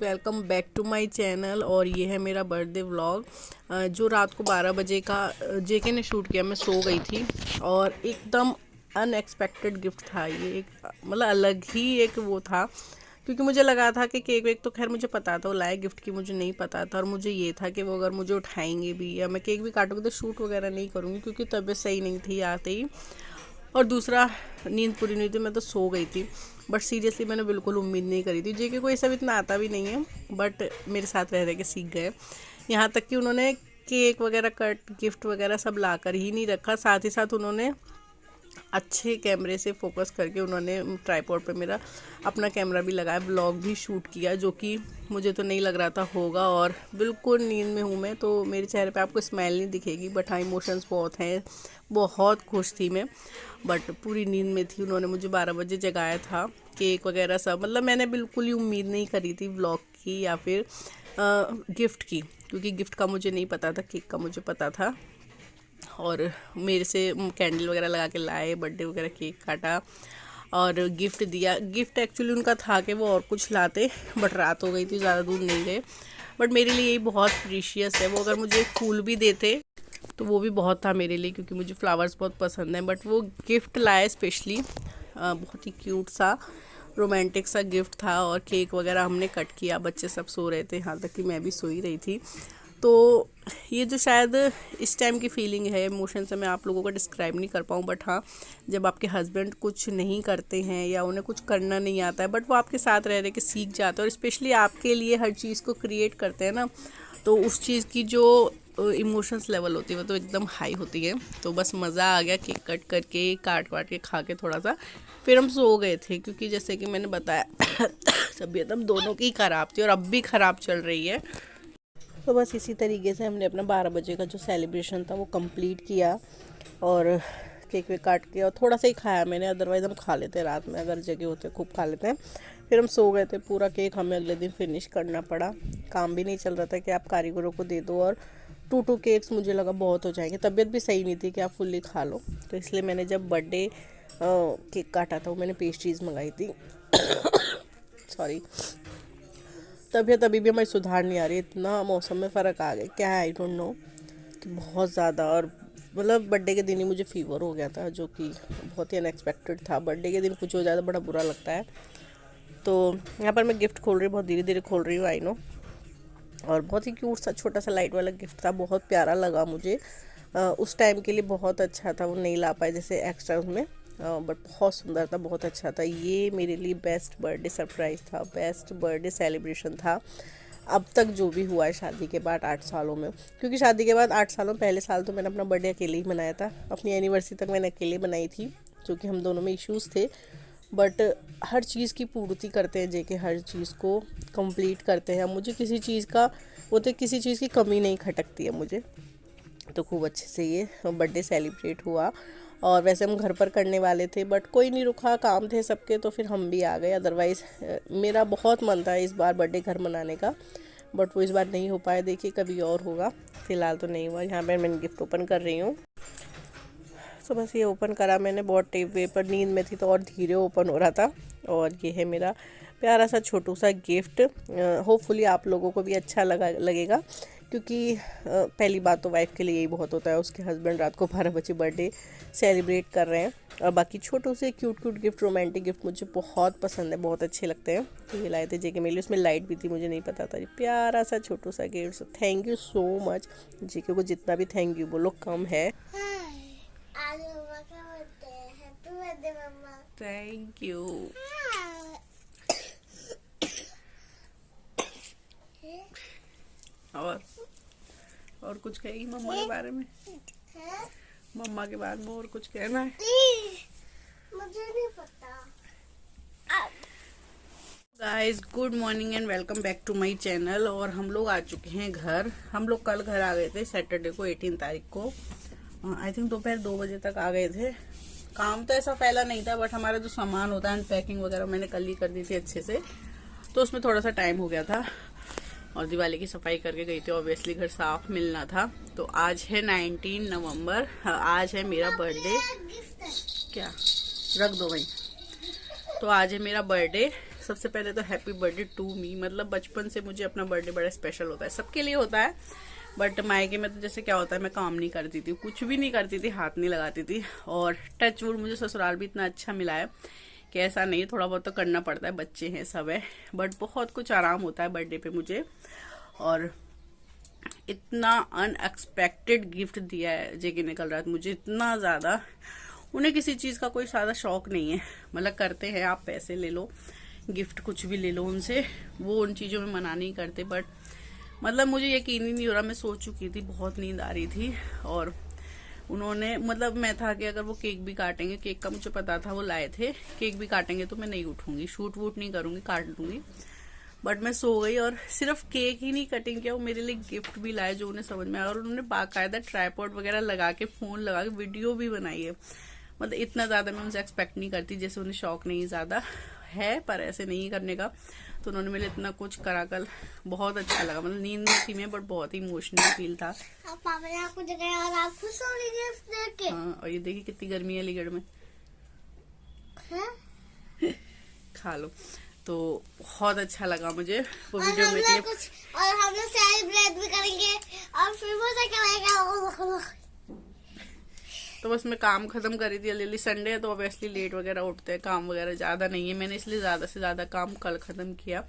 Welcome back to my channel. और ये है मेरा बर्थडे व्लॉग जो रात को 12 बजे का जेके ने शूट किया। मैं सो गई थी और एकदम अनएक्सपेक्टेड गिफ्ट था ये। एक मतलब अलग ही एक वो था, क्योंकि मुझे लगा था कि केक वेक तो खैर मुझे पता था वो लाए, गिफ्ट की मुझे नहीं पता था। और मुझे ये था कि वो अगर मुझे उठाएंगे भी या मैं केक भी काटूंगी तो शूट वगैरह नहीं करूँगी, क्योंकि तबीयत सही नहीं थी आते ही। और दूसरा, नींद पूरी नहीं थी, मैं तो सो गई थी। बट सीरियसली मैंने बिल्कुल उम्मीद नहीं करी थी। जेके को ये सब इतना आता भी नहीं है, बट मेरे साथ रह के सीख गए। यहाँ तक कि उन्होंने केक वगैरह कट गिफ्ट वगैरह सब ला कर ही नहीं रखा, साथ ही साथ उन्होंने अच्छे कैमरे से फोकस करके उन्होंने ट्राइपॉड पे मेरा अपना कैमरा भी लगाया, ब्लॉग भी शूट किया, जो कि मुझे तो नहीं लग रहा था होगा। और बिल्कुल नींद में हूँ मैं, तो मेरे चेहरे पे आपको स्माइल नहीं दिखेगी, बट हाँ इमोशंस बहुत हैं। बहुत खुश थी मैं, बट पूरी नींद में थी। उन्होंने मुझे 12 बजे जगाया था। केक वगैरह सब, मतलब मैंने बिल्कुल ही उम्मीद नहीं करी थी व्लॉग की या फिर गिफ्ट की, क्योंकि गिफ्ट का मुझे नहीं पता था, केक का मुझे पता था। और मेरे से कैंडल वगैरह लगा के लाए, बर्थडे वगैरह केक काटा और गिफ्ट दिया। गिफ्ट एक्चुअली उनका था कि वो और कुछ लाते, बट रात हो गई थी, ज़्यादा दूर नहीं गए। बट मेरे लिए यही बहुत प्रीशियस है। वो अगर मुझे फूल भी देते तो वो भी बहुत था मेरे लिए, क्योंकि मुझे फ्लावर्स बहुत पसंद है। बट वो गिफ्ट लाए स्पेशली, बहुत ही क्यूट सा रोमांटिक सा गिफ्ट था। और केक वगैरह हमने कट किया, बच्चे सब सो रहे थे, यहाँ तक कि मैं भी सोई रही थी। तो ये जो शायद इस टाइम की फीलिंग है, इमोशन से मैं आप लोगों को डिस्क्राइब नहीं कर पाऊँ, बट हाँ जब आपके हस्बैंड कुछ नहीं करते हैं या उन्हें कुछ करना नहीं आता है, बट वो आपके साथ रह के सीख जाते हैं और स्पेशली आपके लिए हर चीज़ को क्रिएट करते हैं ना, तो उस चीज़ की जो इमोशंस लेवल होती है वो तो एकदम हाई होती है। तो बस मज़ा आ गया केक कट करके, काट वाट के खा के थोड़ा सा, फिर हम सो गए थे, क्योंकि जैसे कि मैंने बताया तबीयत हम दोनों की ख़राब थी और अब भी ख़राब चल रही है। तो बस इसी तरीके से हमने अपना 12 बजे का जो सेलिब्रेशन था वो कंप्लीट किया और केक वेक काट के, और थोड़ा सा ही खाया मैंने, अदरवाइज़ हम खा लेते रात में, अगर जगह होते खूब खा लेते हैं। फिर हम सो गए थे। पूरा केक हमें अगले दिन फिनिश करना पड़ा, काम भी नहीं चल रहा था कि आप कारीगरों को दे दो, और 2 केक्स मुझे लगा बहुत हो जाएंगे। तबीयत भी सही नहीं थी कि आप फुल्ली खा लो, तो इसलिए मैंने जब बर्थडे केक काटा था वो मैंने पेस्ट्रीज़ मंगाई थी सॉरी। तबीयत अभी भी हमारी सुधार नहीं आ रही, इतना मौसम में फ़र्क आ गया क्या है, आई डोंट नो, कि बहुत ज़्यादा। और मतलब बर्थडे के दिन ही मुझे फीवर हो गया था, जो कि बहुत ही अनएक्सपेक्टेड था। बर्थडे के दिन कुछ हो ज़्यादा बड़ा बुरा लगता है। तो यहाँ पर मैं गिफ्ट खोल रही हूँ, बहुत धीरे धीरे खोल रही हूँ, आई नो। और बहुत ही क्यूट सा छोटा सा लाइट वाला गिफ्ट था, बहुत प्यारा लगा मुझे। उस टाइम के लिए बहुत अच्छा था, वो नहीं ला पाए जैसे एक्स्ट्रा उसमें, बट बहुत सुंदर था, बहुत अच्छा था। ये मेरे लिए बेस्ट बर्थडे सरप्राइज़ था, बेस्ट बर्थडे सेलिब्रेशन था अब तक जो भी हुआ है शादी के बाद 8 सालों में। क्योंकि शादी के बाद 8 सालों, पहले साल तो मैंने अपना बर्थडे अकेले ही मनाया था, अपनी एनिवर्सरी तक मैंने अकेले बनाई थी, क्योंकि हम दोनों में इश्यूज़ थे। बट हर चीज़ की पूर्ति करते हैं जेके, हर चीज़ को कंप्लीट करते हैं। मुझे किसी चीज़ का वो तो किसी चीज़ की कमी नहीं खटकती है मुझे। तो खूब अच्छे से ये बर्थडे सेलिब्रेट हुआ। और वैसे हम घर पर करने वाले थे, बट कोई नहीं रुका, काम थे सबके, तो फिर हम भी आ गए। अदरवाइज़ मेरा बहुत मन था इस बार बर्थडे घर मनाने का, बट वो इस बार नहीं हो पाया। देखिए कभी और होगा, फ़िलहाल तो नहीं हुआ। यहाँ पर मैंने गिफ्ट ओपन कर रही हूँ। तो बस ये ओपन करा मैंने, बहुत वे पर नींद में थी तो और धीरे ओपन हो रहा था। और ये है मेरा प्यारा सा छोटू सा गिफ्ट। होपफुली आप लोगों को भी अच्छा लगेगा, क्योंकि पहली बात तो वाइफ के लिए यही बहुत होता है, उसके हस्बैंड रात को 12 बजे बर्थडे सेलिब्रेट कर रहे हैं। और बाकी छोटू से cute cute gift, romantic gift मुझे बहुत पसंद है, बहुत अच्छे लगते हैं। तो ये लाए थे जेके मेरे लिए, उसमें लाइट भी थी, मुझे नहीं पता था। ये प्यारा सा छोटू सा gift, thank you so much. JK को जितना भी थैंक यू बोलो कम है। Thank you. और कुछ कहेगी मम्मा के बारे में? मम्मा के बारे में और कुछ कहना है? मुझे नहीं पता। Guys good morning and welcome back to my channel. और हम लोग आ चुके हैं घर। हम लोग कल घर आ गए थे, सैटरडे को 18 तारीख को, आई थिंक दोपहर 2 बजे तक आ गए थे। काम तो ऐसा फैला नहीं था, बट हमारा जो सामान होता है अनपैकिंग वगैरह मैंने कल ही कर दी थी अच्छे से, तो उसमें थोड़ा सा टाइम हो गया था। और दिवाली की सफाई करके गई थी, ऑब्वियसली घर साफ मिलना था। तो आज है 19 नवंबर, आज है मेरा बर्थडे। क्या रख दो भाई। तो आज है मेरा बर्थडे, सबसे पहले तो हैप्पी बर्थडे टू मी। मतलब बचपन से मुझे अपना बर्थडे बड़ा स्पेशल होता है, सबके लिए होता है, बट मायके में तो जैसे क्या होता है, मैं काम नहीं करती थी, कुछ भी नहीं करती थी, हाथ नहीं लगाती थी। और टच वुड मुझे ससुराल भी इतना अच्छा मिला है कि ऐसा नहीं, थोड़ा बहुत तो करना पड़ता है, बच्चे हैं सब है, बट बहुत कुछ आराम होता है बर्थडे पे मुझे। और इतना अनएक्सपेक्टेड गिफ्ट दिया है जेके ने कल रात मुझे, इतना ज़्यादा। उन्हें किसी चीज़ का कोई ज़्यादा शौक नहीं है, मतलब करते हैं आप पैसे ले लो, गिफ्ट कुछ भी ले लो उनसे, वो उन चीज़ों में मना नहीं करते। बट मतलब मुझे यकीन ही नहीं हो रहा, मैं सो चुकी थी, बहुत नींद आ रही थी। और उन्होंने, मतलब मैं था कि अगर वो केक भी काटेंगे, केक का मुझे पता था वो लाए थे, केक भी काटेंगे तो मैं नहीं उठूंगी, शूट वूट नहीं करूंगी, काट लूंगी। बट मैं सो गई और सिर्फ केक ही नहीं कटिंग किया, वो मेरे लिए गिफ्ट भी लाए जो उन्हें समझ में आया। और उन्होंने बाकायदा ट्राइपॉड वगैरह लगा के, फोन लगा के वीडियो भी बनाई है। मतलब इतना ज्यादा मैं उनसे एक्सपेक्ट नहीं करती, जैसे उन्हें शौक नहीं ज्यादा है पर ऐसे नहीं करने का, तो उन्होंने मेरे इतना कुछ करा कल, बहुत अच्छा लगा। मतलब नींद नहीं थी मैं, बट बहुत ही इमोशनल फील था। पापा ने आपको जगह और आप खुश हो रही है देख के। हाँ, और ये देखिए कितनी गर्मी है अलीगढ़ में, खा लो। तो बहुत अच्छा लगा मुझे वो वीडियो में कुछ, और हम लोग सेलिब्रेट भी करेंगे और फिर वो करेगा। तो बस मैं काम खत्म करी थी जल्दी, संडे है तो ऑब्वियसली लेट वगैरह उठते हैं, काम वगैरह ज्यादा नहीं है, मैंने इसलिए ज्यादा से ज्यादा काम कल खत्म किया।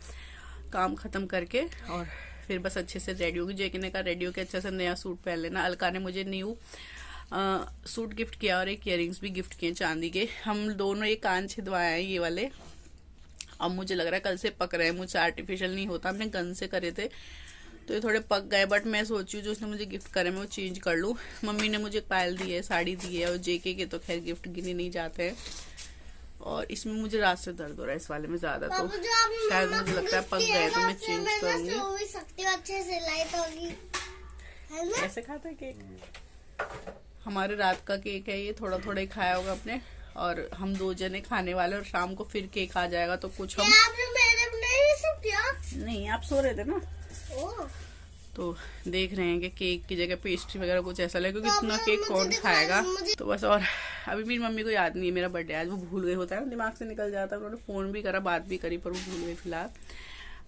काम खत्म करके और फिर बस अच्छे से रेडी होगी। जेके ने कहा रेडी होके अच्छे से नया सूट पहन लेना। अलका ने मुझे न्यू सूट गिफ्ट किया और एक इयरिंग्स भी गिफ्ट किए चांदी के। हम दोनों ये कान छिदवाए हैं ये वाले, अब मुझे लग रहा है कल से पक रहे हैं, मुझसे आर्टिफिशियल नहीं होता, हमने गन से करे थे तो ये थोड़े पक गए। बट मैं सोची हूँ जो उसने मुझे गिफ्ट करे मैं वो चेंज कर लूँ। मम्मी ने मुझे पायल दी है, साड़ी दी है, और जेके के तो खैर गिफ्ट गिने नहीं जाते हैं। और इसमें मुझे रात से दर्द हो रहा है, इस वाले में ज्यादा, तो शायद मुझे लगता है पक गए तो मैं चेंज करूंगी। अच्छे से लाइट होगी। कैसे खाता है केक? हमारे रात का केक है ये, थोड़ा थोड़ा ही खाया होगा अपने, और हम 2 जने खाने वाले, और शाम को फिर केक आ जाएगा तो कुछ हम नहीं, आप सो रहे थे ना, तो देख रहे हैं कि केक की जगह पेस्ट्री वगैरह कुछ ऐसा लगे, क्योंकि इतना केक कौन खाएगा। तो बस, और अभी मेरी मम्मी को याद नहीं है मेरा बर्थडे आज, वो भूल गए, होता है ना दिमाग से निकल जाता है। उन्होंने फोन भी करा, बात भी करी, पर वो भूल गए फिलहाल।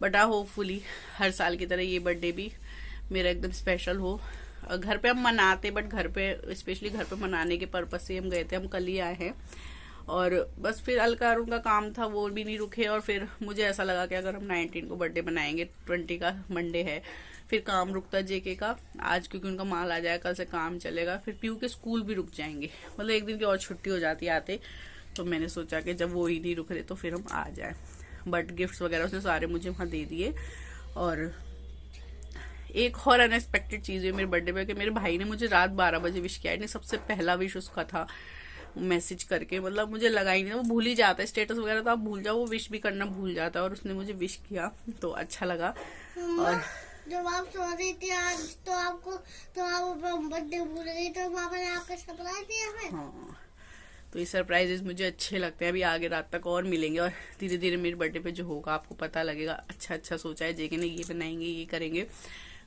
बट होपफुली हर साल की तरह ये बर्थडे भी मेरा एकदम स्पेशल हो। घर पे हम मनाते, बट घर पे स्पेशली घर पे मनाने के पर्पज से हम गए थे, हम कल ही आए हैं। और बस फिर अलका अरुण का काम था, वो भी नहीं रुके, और फिर मुझे ऐसा लगा कि अगर हम 19 को बर्थडे बनाएंगे, 20 का मंडे है, फिर काम रुकता जेके का आज, क्योंकि उनका माल आ जाएगा, कल से काम चलेगा, फिर पीयू के स्कूल भी रुक जाएंगे, मतलब एक दिन की और छुट्टी हो जाती आते। तो मैंने सोचा कि जब वो ही नहीं रुक रहे तो फिर हम आ जाए। बट गिफ्ट्स वगैरह उसने सारे मुझे वहाँ दे दिए। और एक और अनएक्सपेक्टेड चीज है मेरे बर्थडे पे कि मेरे भाई ने मुझे रात 12 बजे विश किया। इन्हें सबसे पहला विश उसका था मैसेज करके, मतलब मुझे लगा ही नहीं, वो भूल ही जाता है, स्टेटस वगैरह तो आप भूल जाओ, वो विश भी करना भूल जाता है, और उसने मुझे विश किया तो अच्छा लगा। और जब आप सो रही थी आज तो आप बर्थडे भूल गई, तो पापा ने आपका सरप्राइज दिया है। हाँ, तो ये सरप्राइजेस मुझे अच्छे लगते हैं। अभी आगे रात तक और मिलेंगे, और धीरे धीरे मेरे बर्थडे पे जो होगा आपको पता लगेगा। अच्छा अच्छा सोचा है जेके ने, ये बनाएंगे, ये करेंगे,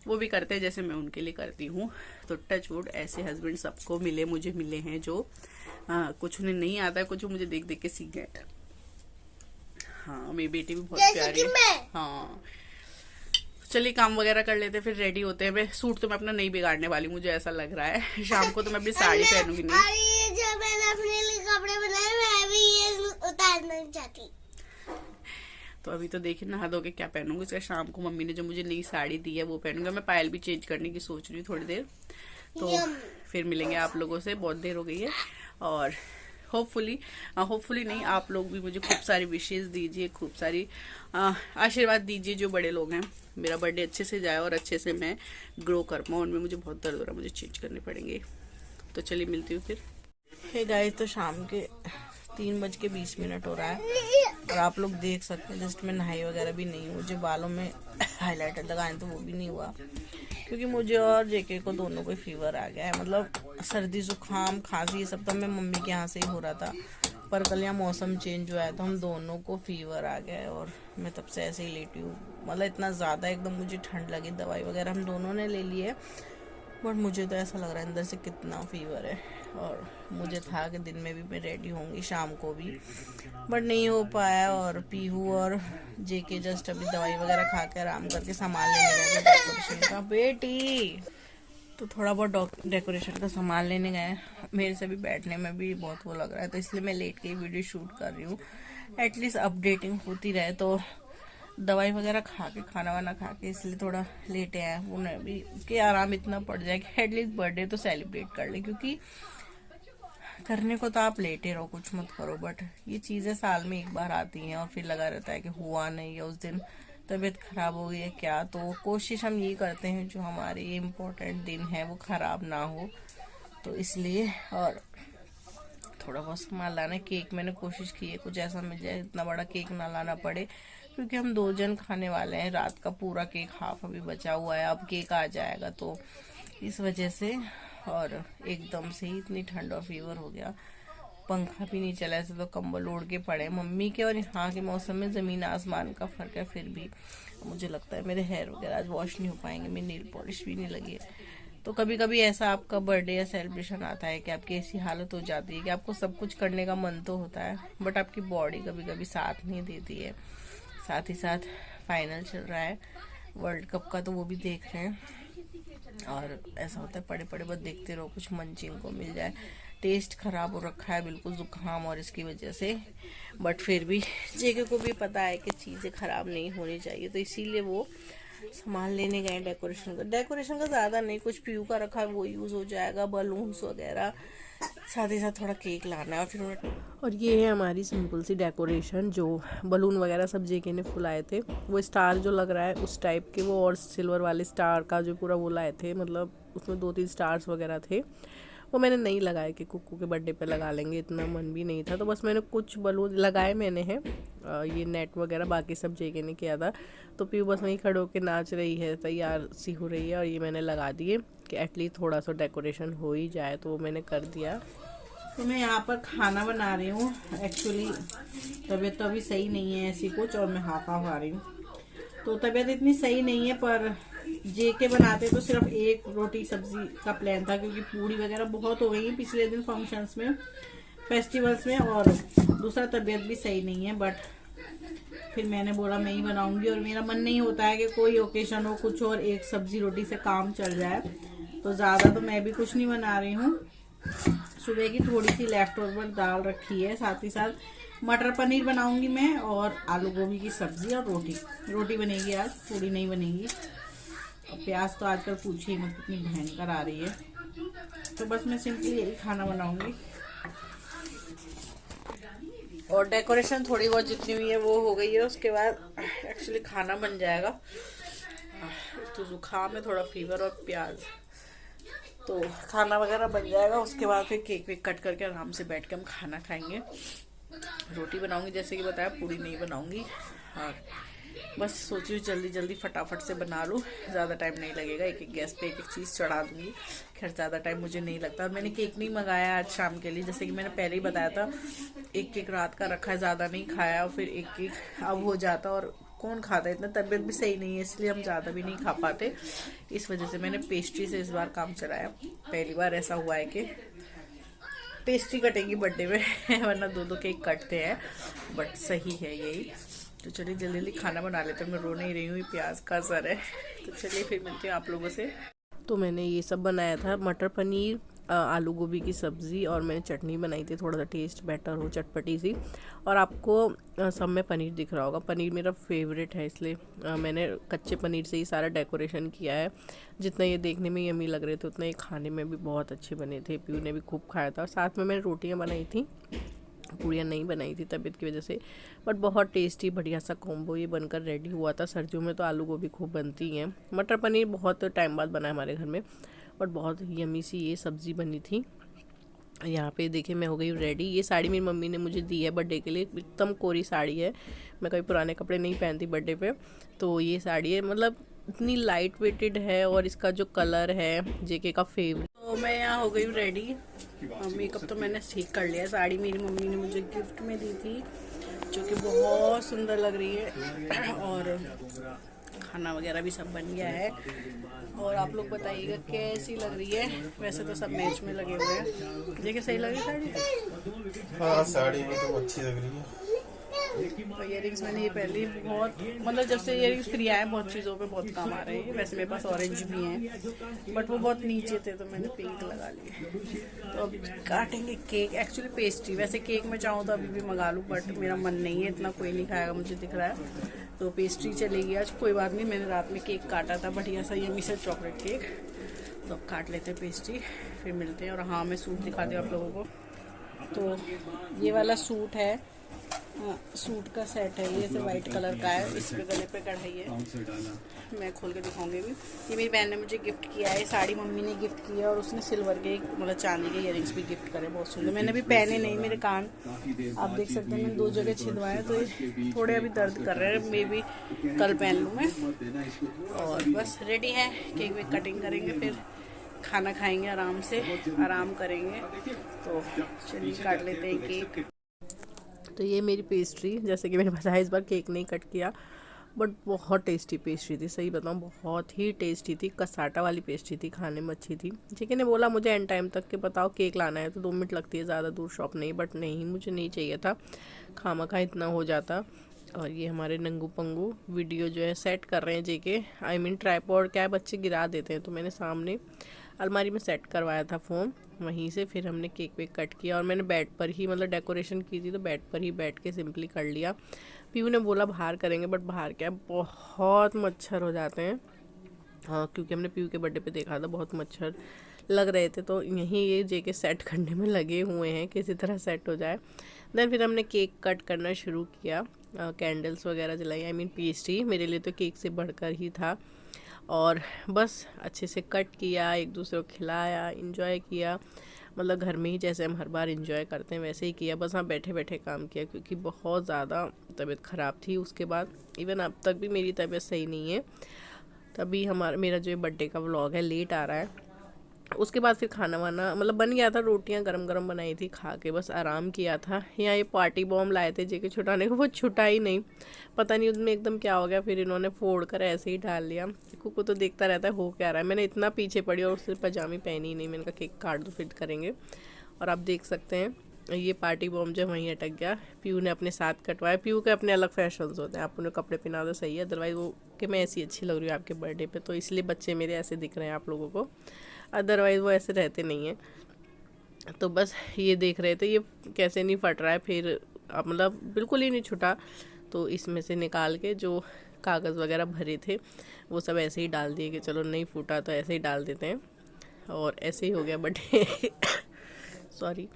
वो भी करते हैं जैसे मैं उनके लिए करती हूँ। तो टच वुड ऐसे हस्बैंड सबको मिले, मुझे मिले हैं जो कुछ उन्हें नहीं आता है, कुछ मुझे देख देख के सीख गए। हाँ, मेरी बेटी भी बहुत प्यारी है। हाँ, चलिए काम वगैरह कर लेते, फिर रेडी होते हैं। मैं सूट तो मैं अपना नहीं बिगाड़ने वाली, मुझे ऐसा लग रहा है। शाम को तो मैं अपनी साड़ी पहनूंगी नहीं। जो मैंने अपने लिए कपड़े बनाए मैं भी ये उतारना चाहती। तो अभी तो देखिए नहा धो के क्या पहनूंगी, इसका शाम को मम्मी ने जो मुझे नई साड़ी दी है वो पहनूंगा। मैं पायल भी चेंज करने की सोच रही हूँ थोड़ी देर, तो फिर मिलेंगे आप लोगों से, बहुत देर हो गई है। और होपफुली नहीं, आप लोग भी मुझे खूब सारी विशेष दीजिए, खूब सारी आशीर्वाद दीजिए, जो बड़े लोग हैं। मेरा बर्थडे अच्छे से जाए और अच्छे से मैं ग्रो कर पाऊँ। उनमें मुझे बहुत दर्द हो रहा है, मुझे चेंज करने पड़ेंगे। तो चलिए मिलती हूँ फिर। हे गाइस, तो शाम के 3:20 हो रहा है, और आप लोग देख सकते हैं जस्ट मैं नहाई वगैरह भी नहीं हूँ। मुझे बालों में हाइलाइटर लगाने तो वो भी नहीं हुआ, क्योंकि मुझे और जेके को दोनों को फीवर आ गया है। मतलब सर्दी जुकाम खांसी ये सब तो मैं मम्मी के यहाँ से ही हो रहा था, पर कल यहाँ मौसम चेंज हुआ है तो हम दोनों को फीवर आ गया है, और मैं तब से ऐसे ही लेटी हूँ। मतलब इतना ज़्यादा एकदम मुझे ठंड लगी, दवाई वगैरह हम दोनों ने ले ली है, बट मुझे तो ऐसा लग रहा है अंदर से कितना फीवर है, और मुझे था कि दिन में भी मैं रेडी होंगी, शाम को भी, बट नहीं हो पाया। और पीहू और जेके जस्ट अभी दवाई वगैरह खा के आराम करके सामान लेने गए डेकोरेशन का। बेटी तो थोड़ा बहुत डेकोरेशन का सामान लेने गए। मेरे से भी बैठने में भी बहुत वो लग रहा है, तो इसलिए मैं लेट के ही वीडियो शूट कर रही हूँ, एटलीस्ट अपडेटिंग होती रहे। तो दवाई वगैरह खा के, खाना वाना खा के, इसलिए थोड़ा लेटे हैं। उन्हें भी कि आराम इतना पड़ जाए कि एटलीस्ट बर्थडे तो सेलिब्रेट कर ले, क्योंकि करने को तो आप लेटे रहो, कुछ मत करो, बट ये चीज़ें साल में एक बार आती हैं और फिर लगा रहता है कि हुआ नहीं है, उस दिन तबीयत खराब हो गई है क्या। तो कोशिश हम ये करते हैं जो हमारे इम्पोर्टेंट दिन है वो खराब ना हो, तो इसलिए। और थोड़ा बहुत सामान लाना। केक मैंने कोशिश की है कुछ ऐसा मिल जाए, इतना बड़ा केक ना लाना पड़े, क्योंकि हम 2 जन खाने वाले हैं। रात का पूरा केक हाफ अभी बचा हुआ है, अब केक आ जाएगा, तो इस वजह से। और एकदम से ही इतनी ठंड और फीवर हो गया, पंखा भी नहीं चला, ऐसे तो कंबल ओढ़ के पड़े। मम्मी के और यहाँ के मौसम में ज़मीन आसमान का फ़र्क है। फिर भी मुझे लगता है मेरे हेयर वगैरह आज वॉश नहीं हो पाएंगे, मेरी नेल पॉलिश भी नहीं लगी है। तो कभी कभी ऐसा आपका बर्थडे या सेलिब्रेशन आता है कि आपकी ऐसी हालत हो जाती है कि आपको सब कुछ करने का मन तो होता है, बट आपकी बॉडी कभी कभी साथ नहीं देती है। साथ ही साथ फाइनल चल रहा है वर्ल्ड कप का, तो वो भी देख रहे हैं, और ऐसा होता है पड़े पड़े बस देखते रहो, कुछ मंचिंग को मिल जाए। टेस्ट खराब हो रखा है बिल्कुल, जुकाम और इसकी वजह से, बट फिर भी जेके को भी पता है कि चीज़ें खराब नहीं होनी चाहिए, तो इसीलिए वो सामान लेने गए डेकोरेशन का। डेकोरेशन का ज़्यादा नहीं, कुछ पीयू का रखा है वो यूज़ हो जाएगा, बलून्स वगैरह, साथ ही साथ थोड़ा केक लाना है। और ये है हमारी सिंपल सी डेकोरेशन, जो बलून वगैरह सब जेके ने फुलाए थे, वो स्टार जो लग रहा है उस टाइप के वो, और सिल्वर वाले स्टार का जो पूरा वो लाए थे, मतलब उसमें 2-3 स्टार्स वगैरह थे, वो मैंने नहीं लगाए कि कुक्कू के बर्थडे पे लगा लेंगे, इतना मन भी नहीं था, तो बस मैंने कुछ बलून लगाए मैंने हैं। ये नेट वगैरह बाकी सब जेके ने किया था, तो पीयू बस वहीं खड़े होकर नाच रही है, तैयार सी हो रही है, और ये मैंने लगा दिए कि एटलीस्ट थोड़ा सा डेकोरेशन हो ही जाए, तो वो मैंने कर दिया। तो मैं यहाँ पर खाना बना रही हूँ। एक्चुअली तबीयत तो अभी सही नहीं है ऐसी कुछ, और मैं हाफा खा रही हूँ, तो तबीयत इतनी सही नहीं है। पर जेके बनाते तो सिर्फ 1 रोटी सब्जी का प्लान था, क्योंकि पूरी वगैरह बहुत हो गई है पिछले दिन फंक्शंस में, फेस्टिवल्स में, और दूसरा तबीयत भी सही नहीं है। बट फिर मैंने बोला मैं ही बनाऊंगी, और मेरा मन नहीं होता है कि कोई ओकेजन हो कुछ और 1 सब्जी रोटी से काम चल जाए, तो ज़्यादा तो मैं भी कुछ नहीं बना रही हूँ। सुबह की थोड़ी सी लेफ्ट ओवर दाल रखी है, साथ ही साथ मटर पनीर बनाऊंगी मैं, और आलू गोभी की सब्जी और रोटी बनेगी आज, पूरी नहीं बनेगी। और प्याज तो आजकल पूछिए मत कितनी भयंकर आ रही है, तो बस मैं सिंपली यही खाना बनाऊंगी। और डेकोरेशन थोड़ी बहुत जितनी हुई है वो हो गई है, उसके बाद एक्चुअली खाना बन जाएगा। तो जुकाम है, थोड़ा फीवर और प्याज, तो खाना वगैरह बन जाएगा। उसके बाद फिर केक वेक कट करके आराम से बैठ के हम खाना खाएंगे। रोटी बनाऊंगी जैसे कि बताया, पूरी नहीं बनाऊंगी। हाँ, बस सोच रही हूँ जल्दी जल्दी फटाफट से बना लूँ, ज़्यादा टाइम नहीं लगेगा। एक गैस पे एक चीज़ चढ़ा दूँगी, खैर ज़्यादा टाइम मुझे नहीं लगता। और मैंने केक नहीं मंगाया आज शाम के लिए, जैसे कि मैंने पहले ही बताया था, एक केक रात का रखा है, ज़्यादा नहीं खाया, और फिर एक केक अब हो जाता, और कौन खाता है, इतना तबीयत भी सही नहीं है, इसलिए हम ज़्यादा भी नहीं खा पाते। इस वजह से मैंने पेस्ट्री से इस बार काम चलाया। पहली बार ऐसा हुआ है कि पेस्ट्री कटेगी बर्थडे में वरना 2-2 केक कटते हैं, बट सही है यही। तो चलिए जल्दी जल्दी खाना बना लेते हैं, मैं रो नहीं रही हूँ, प्याज का असर है। तो चलिए फिर मिलते हैं आप लोगों से। तो मैंने ये सब बनाया था, मटर पनीर, आलू गोभी की सब्ज़ी, और मैंने चटनी बनाई थी, थोड़ा सा टेस्ट बेटर हो, चटपटी सी। और आपको सब में पनीर दिख रहा होगा, पनीर मेरा फेवरेट है, इसलिए मैंने कच्चे पनीर से ही सारा डेकोरेशन किया है। जितना ये देखने में यम्मी लग रहे थे, उतना ये खाने में भी बहुत अच्छे बने थे। पीयू ने भी खूब खाया था, और साथ में मैंने रोटियाँ बनाई थी, पूड़ियाँ नहीं बनाई थी तबीयत की वजह से, बट बहुत टेस्टी बढ़िया सा कॉम्बो ये बनकर रेडी हुआ था। सर्दियों में तो आलू गोभी खूब बनती हैं। मटर पनीर बहुत टाइम बाद बना है हमारे घर में, बट बहुत यमी सी ये सब्ज़ी बनी थी। यहाँ पे देखिए मैं हो गई रेडी। ये साड़ी मेरी मम्मी ने मुझे दी है बर्थडे के लिए, एकदम कोरी साड़ी है, मैं कभी पुराने कपड़े नहीं पहनती बर्थडे पे, तो ये साड़ी है, मतलब इतनी लाइट वेटेड है, और इसका जो कलर है जेके का फेवरेट। तो मैं यहाँ हो गई रेडी, मेकअप तो मैंने ठीक कर लिया। साड़ी मेरी मम्मी ने मुझे गिफ्ट में दी थी, जो कि बहुत सुंदर लग रही है, और खाना वगैरह भी सब बन गया है। और आप लोग बताइएगा कैसी लग रही है। वैसे तो सब मैच में लगे हुए हैं। देखिए सही लग रही साड़ी। हाँ साड़ी में तो अच्छी लग रही है। तो इयरिंग्स मैंने ये पहले बहुत मतलब जब से इयरिंग्स फ्री आए बहुत चीज़ों पे बहुत काम आ रहे हैं। वैसे मेरे पास ऑरेंज भी हैं बट वो बहुत नीचे थे तो मैंने पिंक लगा लिए। तो अब काटेंगे केक, एक्चुअली पेस्ट्री। वैसे केक मैं चाहूँ तो अभी भी मंगा लूँ बट मेरा मन नहीं है, इतना कोई नहीं खाएगा मुझे दिख रहा है। तो पेस्ट्री चलेगी आज, कोई बात नहीं। मैंने रात में केक काटा था बढ़िया सा यम्मी सा चॉकलेट केक। तो अब काट लेते हैं पेस्ट्री, फिर मिलते हैं। और हाँ मैं सूट दिखा दूँ आप लोगों को। तो ये वाला सूट है, हाँ सूट का सेट है ये, वाइट कलर का है। इस पे गले पे कढ़ाई है, मैं खोल के दिखाऊंगी भी। ये मेरी बहन ने मुझे गिफ्ट किया है, साड़ी मम्मी ने गिफ्ट की है और उसने सिल्वर के मतलब चांदी के इयरिंग्स भी गिफ्ट करे, बहुत सुंदर। मैंने अभी पहने नहीं, मेरे कान आप देख सकते हैं मैंने 2 जगह छिदवाए तो ये थोड़े अभी दर्द कर रहे हैं। मे बी कल पहन लूँ मैं। और बस रेडी है, केक वेक कटिंग करेंगे, फिर खाना खाएंगे, आराम से आराम करेंगे। तो चलिए काट लेते हैं केक। तो ये मेरी पेस्ट्री, जैसे कि मैंने बताया इस बार केक नहीं कट किया बट बहुत टेस्टी पेस्ट्री थी, सही बताऊँ बहुत ही टेस्टी थी। कसाटा वाली पेस्ट्री थी, खाने में अच्छी थी। चिकन ने बोला मुझे एंड टाइम तक के बताओ केक लाना है तो 2 मिनट लगती है, ज़्यादा दूर शॉप नहीं। बट नहीं, मुझे नहीं चाहिए था, खामखा इतना हो जाता। और ये हमारे नंगू पंगू वीडियो जो है सेट कर रहे हैं जेके, आई मीन ट्राइपॉड, क्या बच्चे गिरा देते हैं। तो मैंने सामने अलमारी में सेट करवाया था फ़ोन, वहीं से फिर हमने केक वेक कट किया। और मैंने बेड पर ही मतलब डेकोरेशन की थी तो बेड पर ही बैठ के सिंपली कर लिया। पीयू ने बोला बाहर करेंगे बट बाहर क्या बहुत मच्छर हो जाते हैं। हाँ क्योंकि हमने पीयू के बर्थडे पे देखा था बहुत मच्छर लग रहे थे, तो यहीं ये जेके सेट करने में लगे हुए हैं किसी तरह सेट हो जाए। देन फिर हमने केक कट करना शुरू किया, कैंडल्स वगैरह जलाई, आई मीन पेस्ट्री मेरे लिए तो केक से बढ़कर ही था। और बस अच्छे से कट किया, एक दूसरे को खिलाया, इंजॉय किया, मतलब घर में ही जैसे हम हर बार इंजॉय करते हैं वैसे ही किया। बस हाँ बैठे बैठे काम किया क्योंकि बहुत ज़्यादा तबीयत ख़राब थी। उसके बाद इवन अब तक भी मेरी तबीयत सही नहीं है। तभी मेरा जो बर्थडे का व्लॉग है लेट आ रहा है। उसके बाद फिर खाना वाना मतलब बन गया था, रोटियां गरम गरम बनाई थी, खा के बस आराम किया था। यहाँ ये पार्टी बॉम्ब लाए थे जेके छुटाने को, वो छुटा ही नहीं, पता नहीं उनमें एकदम क्या हो गया। फिर इन्होंने फोड़ कर ऐसे ही डाल लिया। कुकू तो देखता रहता है हो क्या रहा है। मैंने इतना पीछे पड़ी और उससे पजामी पहनी ही नहीं। मैंने कहा केक काट दो फिर करेंगे। और आप देख सकते हैं ये पार्टी बॉम्ब जो वहीं अटक गया। पीयू ने अपने साथ कटवाया। पीयू के अपने अलग फैशंस होते हैं, आप उन्हें कपड़े पहना दो सही है, अदरवाइज़ वो कि मैं ऐसी अच्छी लग रही हूँ आपके बर्थडे पे, तो इसलिए बच्चे मेरे ऐसे दिख रहे हैं आप लोगों को, अदरवाइज़ वो ऐसे रहते नहीं हैं। तो बस ये देख रहे थे ये कैसे नहीं फट रहा है। फिर मतलब बिल्कुल ही नहीं छुटा, तो इसमें से निकाल के जो कागज़ वगैरह भरे थे वो सब ऐसे ही डाल दिए कि चलो नहीं फूटा तो ऐसे ही डाल देते हैं। और ऐसे ही हो गया बर्थडे सॉरी।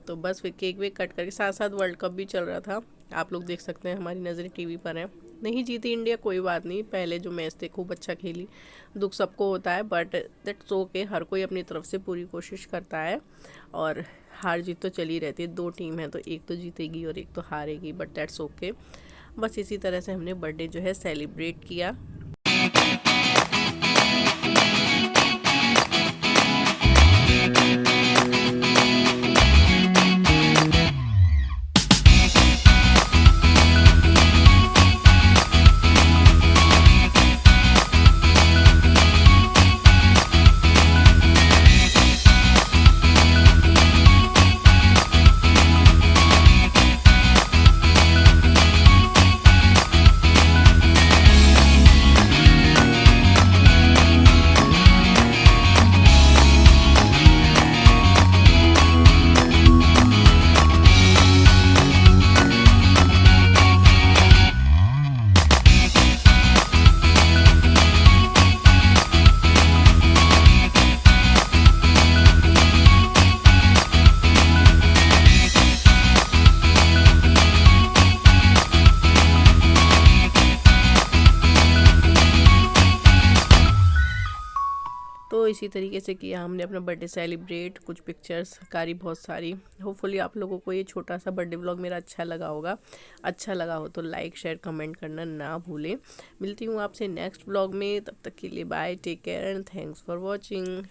तो बस फिर केक वेक कट करके साथ साथ वर्ल्ड कप भी चल रहा था, आप लोग देख सकते हैं, हमारी नज़रें टीवी पर हैं। नहीं जीती इंडिया कोई बात नहीं, पहले जो मैच थे खूब अच्छा खेली, दुख सबको होता है बट दैट्स ओके, हर कोई अपनी तरफ से पूरी कोशिश करता है। और हार जीत तो चली रहती है, 2 टीम है तो एक तो जीतेगी और एक तो हारेगी, बट दैट्स ओके। बस इसी तरह से हमने बर्थडे जो है सेलिब्रेट किया। तो इसी तरीके से किया हमने अपना बर्थडे सेलिब्रेट, कुछ पिक्चर्स कारी बहुत सारी। होपफुली आप लोगों को ये छोटा सा बर्थडे व्लॉग मेरा अच्छा लगा होगा। अच्छा लगा हो तो लाइक शेयर कमेंट करना ना भूलें। मिलती हूँ आपसे नेक्स्ट व्लॉग में, तब तक के लिए bye, take care and thanks for watching.